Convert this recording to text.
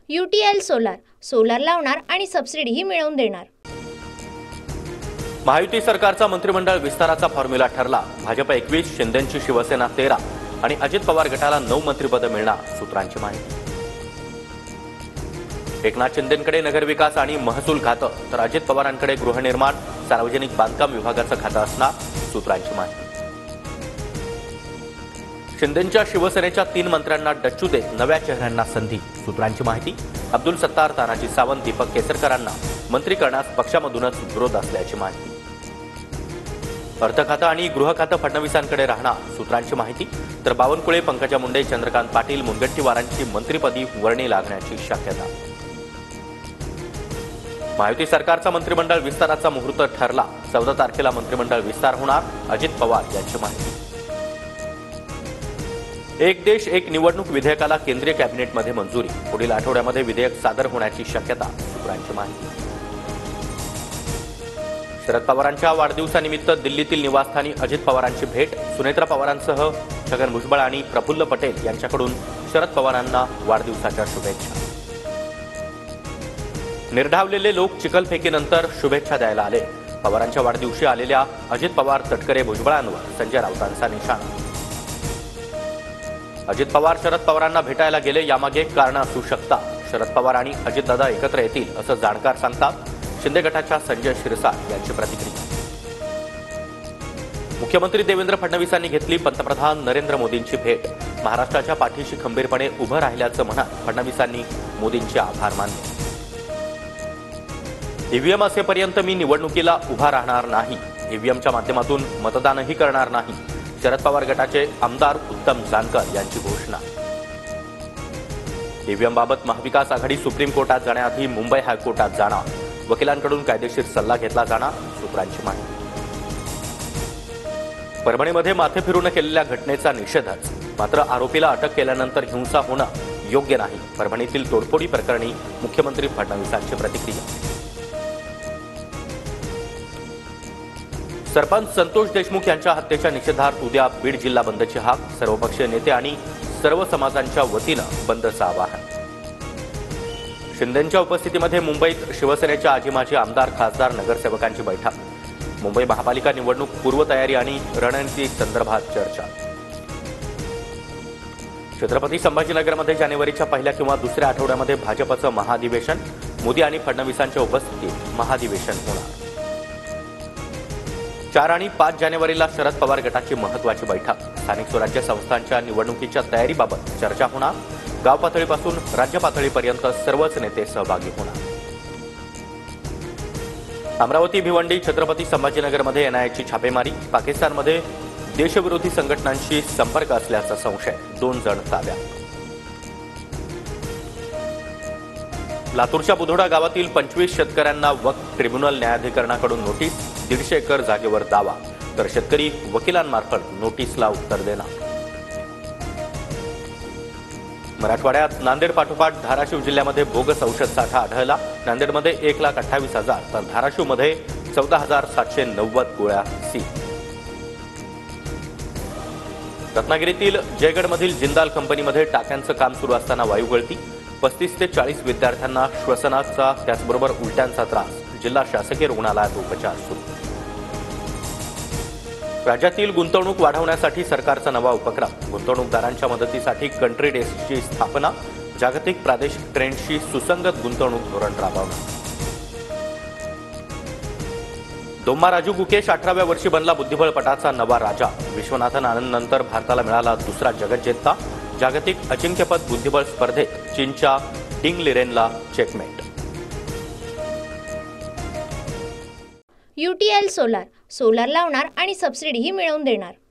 UTL solar लावणार आणि सबसिडीही मिळवून देणार। महायुती सरकारचा मंत्रिमंडळ विस्ताराचा फॉर्म्युला ठरला। भाजप 21, शिंदेची शिवसेना 13 आणि अजित पवार गटाला 9 मंत्रिपदं मिळणार, सूत्रांची माहिती। एकनाथ शिंदेंकडे नगरविकास आणि महसूल खातं तर अजित पवारांकडे गृहनिर्माण सार्वजनिक बांधकाम विभागाचं खातं असणार, सूत्रांची माहिती। शिंदेंच्या शिवसेनेच्या 3 मंत्र्यांना डच्चू देत नव्या चेहऱ्यांना संधी, सूत्रांची माहिती। अब्दुल सत्तार, तानाजी सावंत, दीपक केसरकरांना मंत्री करण्यास पक्षामधूनच विरोध असल्याची माहिती। अर्थ खातं आणि गृह खातं फडणवीसांकडे राहणार, सूत्रांची माहिती। तर बावनकुळे, पंकजा मुंडे, चंद्रकांत पाटील, मुनगंटीवारांची मंत्रिपदी वर्णी लागण्याची शक्यता। महायुती सरकारचा मंत्रिमंडळ विस्ताराचा मुहूर्त ठरला। 14 तारखेला मंत्रिमंडळ विस्तार होणार, अजित पवार यांची माहिती। एक देश एक निवडणूक विधेयकाला केंद्रीय कॅबिनेटमध्ये मंजुरी। पुढील आठवड्यामध्ये विधेयक सादर होण्याची शक्यता, सूत्रांची माहिती। शरद पवारांच्या वाढदिवसानिमित्त दिल्लीतील निवासस्थानी अजित पवारांची भेट। सुनेत्रा पवारांसह छगन भुजबळ आणि प्रफुल्ल पटेल यांच्याकडून शरद पवारांना वाढदिवसाच्या शुभेच्छा। निर्धावलेले लोक चिखलफेकीनंतर शुभेच्छा द्यायला आले। पवारांच्या वाढदिवशी आलेल्या अजित पवार, तटकरे, भुजबळांवर संजय राऊतांचा निशाणा। अजित पवार शरद पवारांना भेटायला गेले, यामागे कारण असू शकतात। शरद पवार आणि अजितदादा एकत्र येतील असं जाणकार सांगतात। शिंदे गटाच्या संजय शिरसाट यांची प्रतिक्रिया। मुख्यमंत्री देवेंद्र फडणवीसांनी घेतली पंतप्रधान नरेंद्र मोदींची भेट। महाराष्ट्राच्या पाठीशी खंबीरपणे उभं राहिल्याचं म्हणत फडणवीसांनी मोदींचे आभार मानले। ईव्हीएम असेपर्यंत मी निवडणुकीला उभा राहणार नाही, ईव्हीएमच्या माध्यमातून मतदानही करणार नाही, शरद पवार गटाचे आमदार उत्तम जानकर यांची घोषणा। ईव्हीएमबाबत महाविकास आघाडी सुप्रीम कोर्टात जाण्याआधी मुंबई हायकोर्टात जाणार, वकिलांकडून कायदेशीर सल्ला घेतला जाणार, सूत्रांची माहिती। परभणीमध्ये माथे फिरून केलेल्या घटनेचा निषेधच, मात्र आरोपीला अटक केल्यानंतर हिंसा होणं योग्य नाही। परभणीतील तोडफोडी प्रकरणी मुख्यमंत्री फडणवीसांची प्रतिक्रिया। सरपंच संतोष देशमुख यांच्या हत्येच्या निषेधार्थ उद्या बीड जिल्हा बंदची हाक। सर्वपक्षीय नेते आणि सर्व समाजांच्या वतीनं बंदचं आवाहन। शिंदेंच्या उपस्थितीमध्ये मुंबईत शिवसेनेच्या आजी माजी आमदार, खासदार, नगरसेवकांची बैठक। मुंबई महापालिका निवडणूक पूर्वतयारी आणि रणनीती संदर्भात चर्चा। छत्रपती संभाजीनगरमध्ये जानेवारीच्या पहिल्या किंवा दुसऱ्या आठवड्यामध्ये भाजपचं महाधिवेशन। मोदी आणि फडणवीसांच्या उपस्थितीत महाधिवेशन होणार। 4 आणि 5 जानेवारीला शरद पवार गटाची महत्त्वाची बैठक। स्थानिक स्वराज्य संस्थांच्या निवडणुकीच्या तयारीबाबत चर्चा होणार। गाव पातळीपासून राज्य पातळीपर्यंत सर्वच नेते सहभागी होणार। अमरावती, भिवंडी, छत्रपती संभाजीनगरमध्ये एनआयएची छापेमारी। पाकिस्तानमध्ये देशविरोधी संघटनांशी संपर्क असल्याचा संशय, 2 जण ताब्यात। लातूरच्या बुधोडा गावातील 25 शेतकऱ्यांना वक्फ ट्रिब्युनल न्यायाधिकरणाकडून नोटीस। 150 एकर जागेवर दावा, तर शेतकरी वकिलांमार्फत नोटीसला उत्तर देणार। मराठवाड्यात नांदेड पाठोपाठ धाराशिव जिल्ह्यामध्ये बोगस औषध साठा आढळला। नांदेडमध्ये 1,28,000 तर धाराशिवमध्ये 14,790 गोळ्या सील। रत्नागिरीतील जयगडमधील जिंदाल कंपनीमध्ये टाक्यांचं काम सुरू असताना वायुगळती। 35 ते 40 विद्यार्थ्यांना श्वसनाचा त्याचबरोबर उलट्यांचा त्रास। जिल्हा शासकीय रुग्णालयात उपचार सुरू। राज्यातील गुंतवणूक वाढवण्यासाठी सरकारचा नवा उपक्रम। गुंतवणूकदारांच्या मदतीसाठी कंट्री डेस्कची स्थापना। जागतिक प्रादेशिक ट्रेंडशी सुसंगत गुंतवणूक धोरण राबवणार। दोम्मा राजू गुकेश 18व्या वर्षी बनला बुद्धिबळपटाचा नवा राजा। विश्वनाथन आनंदनंतर भारताला मिळाला दुसरा जगज्जेता। जागतिक अजिंक्यपद बुद्धिबळ स्पर्धेत चीनच्या टिंग लिरेनला चेकमेट। UTL सोलार लावणार आणि सबसिडीही मिळवून देणार।